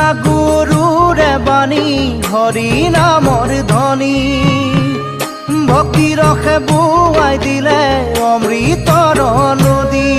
শুনা গুৰুৰে বাণী হৰি নামৰ ধ্বনি ভক্তি ৰসে বুৱাই দিলে অমৃতৰ নদী